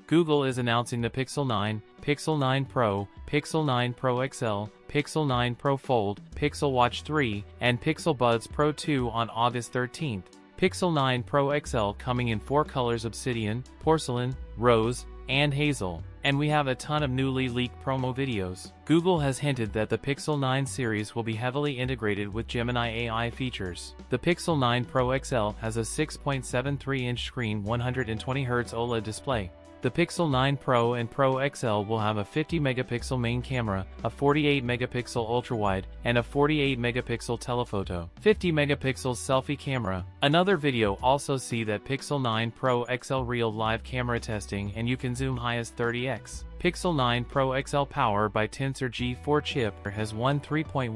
Google is announcing the Pixel 9, Pixel 9 Pro, Pixel 9 Pro XL, Pixel 9 Pro Fold, Pixel Watch 3, and Pixel Buds Pro 2 on August 13th. Pixel 9 Pro XL coming in 4 colors: obsidian, porcelain, rose, and hazel. And we have a ton of newly leaked promo videos. Google has hinted that the Pixel 9 series will be heavily integrated with Gemini AI features. The Pixel 9 Pro XL has a 6.73-inch screen, 120Hz OLED display. The Pixel 9 Pro and Pro XL will have a 50-megapixel main camera, a 48-megapixel ultra-wide, and a 48-megapixel telephoto, 50-megapixel selfie camera. Another video also see that Pixel 9 Pro XL real live camera testing, and you can zoom high as 30x. Pixel 9 Pro XL powered by Tensor G4 chip has one 3.10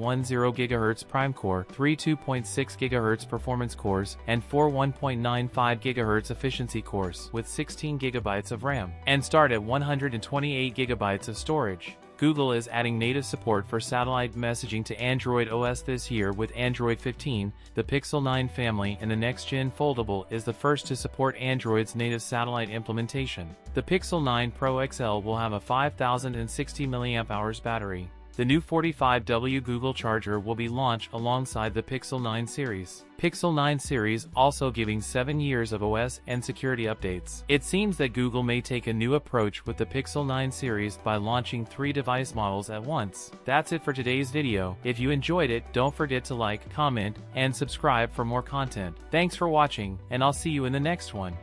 GHz prime core, 3 2.6 GHz performance cores, and 4 1.95 GHz efficiency cores with 16 GB of RAM, and start at 128 GB of storage. Google is adding native support for satellite messaging to Android OS this year with Android 15. The Pixel 9 family and the next-gen foldable is the first to support Android's native satellite implementation. The Pixel 9 Pro XL will have a 5060 mAh battery. The new 45W Google charger will be launched alongside the Pixel 9 series. Pixel 9 series also giving 7 years of OS and security updates. It seems that Google may take a new approach with the Pixel 9 series by launching 3 device models at once. That's it for today's video. If you enjoyed it, don't forget to like, comment, and subscribe for more content. Thanks for watching, and I'll see you in the next one.